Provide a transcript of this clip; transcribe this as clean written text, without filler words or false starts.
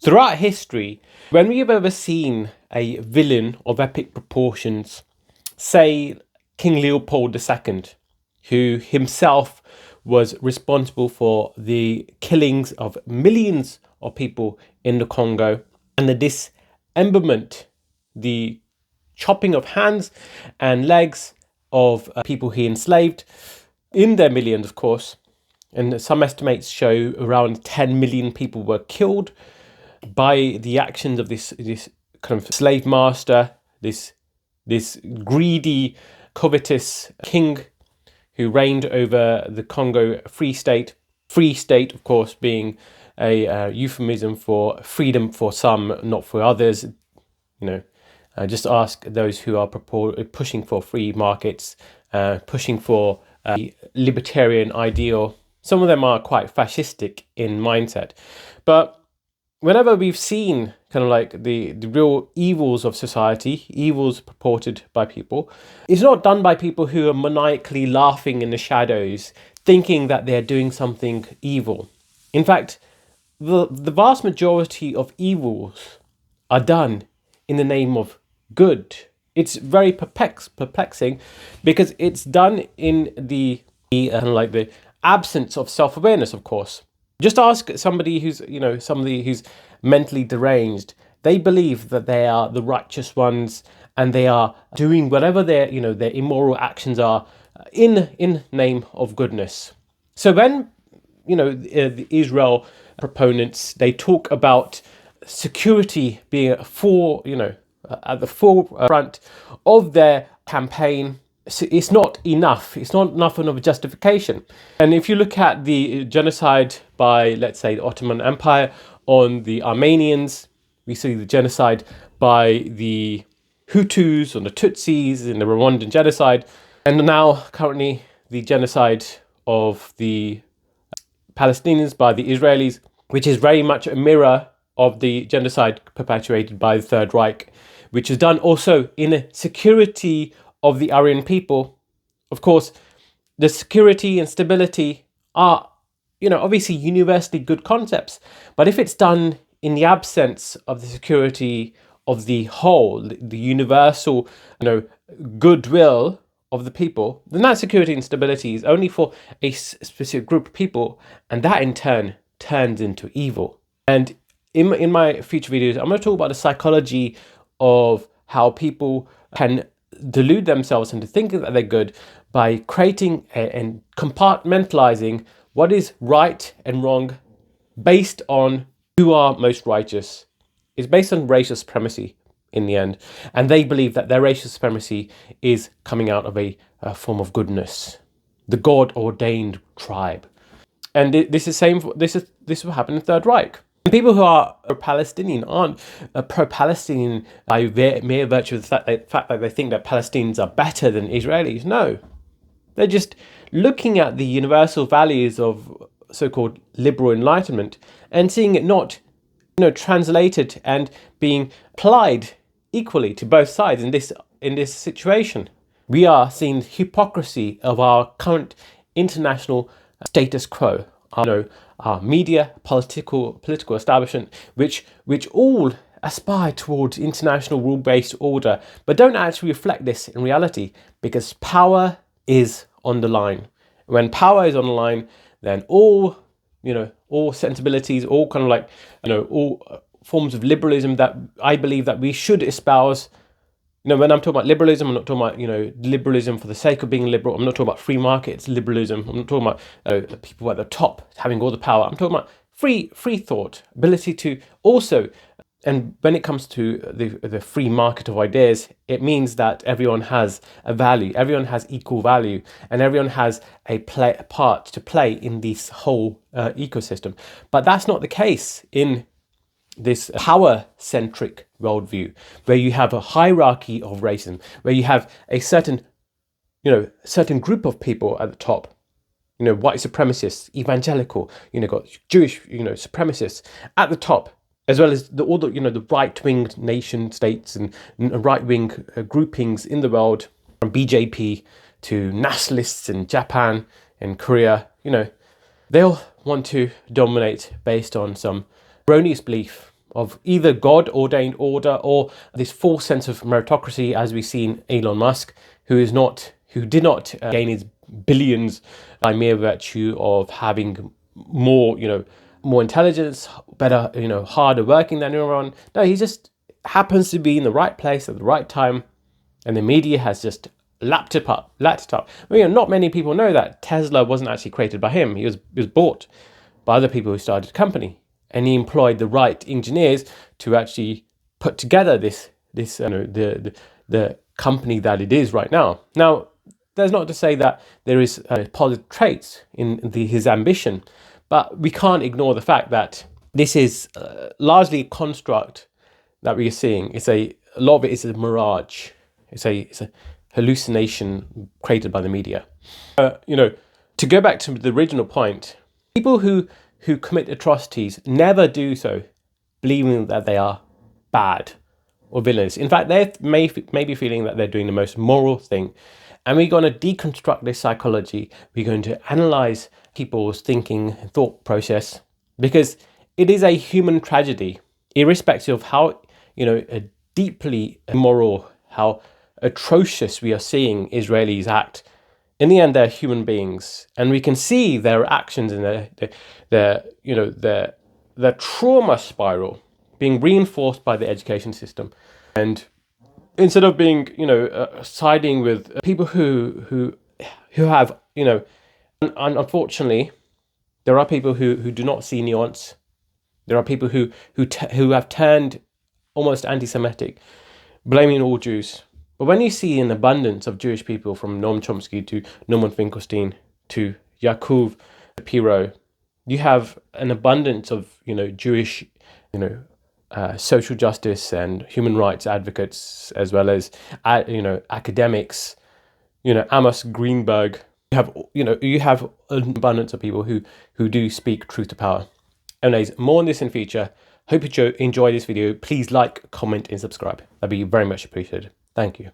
Throughout history, when we have ever seen a villain of epic proportions, say King Leopold II, who himself was responsible for the killings of millions of people in the Congo, and the dismemberment, the chopping of hands and legs of people he enslaved, in their millions, of course, and some estimates show around 10 million people were killed by the actions of this kind of slave master, this greedy, covetous king who reigned over the Congo Free State. Free State, of course, being a euphemism for freedom for some, not for others. Just ask those who are pushing for free markets, pushing for a libertarian ideal. Some of them are quite fascistic in mindset. But whenever we've seen kind of like the real evils of society, evils purported by people, it's not done by people who are maniacally laughing in the shadows, thinking that they're doing something evil. In fact, the vast majority of evils are done in the name of good. It's very perplexing because it's done in the absence of self-awareness, of course. Just ask somebody who's mentally deranged. They believe that they are the righteous ones and they are doing whatever their immoral actions are in name of goodness. So when the Israel proponents, they talk about security being at the forefront of their campaign, it's not enough. It's not enough of a justification. And if you look at the genocide by, let's say, the Ottoman Empire on the Armenians, we see the genocide by the Hutus on the Tutsis in the Rwandan genocide, and now currently the genocide of the Palestinians by the Israelis, which is very much a mirror of the genocide perpetuated by the Third Reich, which is done also in security of the Aryan people. Of course, the security and stability are, obviously universally good concepts. But if it's done in the absence of the security of the whole, the universal, goodwill of the people, then that security and stability is only for a specific group of people, and that in turn turns into evil. And in my future videos, I'm going to talk about the psychology of how people can delude themselves into thinking that they're good by creating and compartmentalizing what is right and wrong based on who are most righteous. It's based on racial supremacy in the end, and they believe that their racial supremacy is coming out of a form of goodness, the God-ordained tribe. And this is what happened in the Third Reich. And people who are pro-Palestinian aren't pro-Palestinian by mere virtue of the fact that they think that Palestinians are better than Israelis. No, they're just looking at the universal values of so-called liberal enlightenment and seeing it not, translated and being applied equally to both sides in this situation. We are seeing hypocrisy of our current international status quo. Our media, political establishment, which all aspire towards international rule-based order, but don't actually reflect this in reality, because power is on the line. When power is on the line, then all sensibilities, all kind of like, all forms of liberalism that I believe that we should espouse. When I'm talking about liberalism, I'm not talking about, liberalism for the sake of being liberal. I'm not talking about free markets liberalism. I'm not talking about people at the top having all the power. I'm talking about free thought, ability to also, and when it comes to the free market of ideas, it means that everyone has a value, everyone has equal value, and everyone has a part to play in this whole ecosystem. But that's not the case in this power-centric worldview, where you have a hierarchy of racism, where you have a certain group of people at the top, white supremacists, evangelical, got Jewish, supremacists at the top, as well as all the right-wing nation states and right-wing groupings in the world, from BJP to nationalists in Japan and Korea. They'll want to dominate based on some erroneous belief of either God ordained order or this false sense of meritocracy, as we see in Elon Musk, who did not gain his billions by mere virtue of having more, more intelligence, better, harder working than everyone. No, he just happens to be in the right place at the right time, and the media has just lapped it up. Well, not many people know that Tesla wasn't actually created by him. He was bought by other people who started a company, and he employed the right engineers to actually put together this the company that it is right now. Now, that's not to say that there is positive traits in his ambition, but we can't ignore the fact that this is largely a construct that we are seeing. A lot of it is a mirage. It's a hallucination created by the media. To go back to the original point, people who commit atrocities never do so believing that they are bad or villains. In fact, they may be feeling that they're doing the most moral thing. And we're going to deconstruct this psychology. We're going to analyze people's thinking and thought process, because it is a human tragedy, irrespective of how, deeply immoral, how atrocious we are seeing Israelis act. In the end, they're human beings, and we can see their actions and their trauma spiral being reinforced by the education system. And instead of being, siding with people who have, unfortunately, there are people who do not see nuance. There are people who have turned almost anti-Semitic, blaming all Jews. But when you see an abundance of Jewish people, from Noam Chomsky to Norman Finkelstein to Yaakov Piro, you have an abundance of, Jewish, social justice and human rights advocates, as well as, academics, Amos Greenberg. You have an abundance of people who do speak truth to power. Anyways, more on this in future. Hope you enjoy this video. Please like, comment, and subscribe. That'd be very much appreciated. Thank you.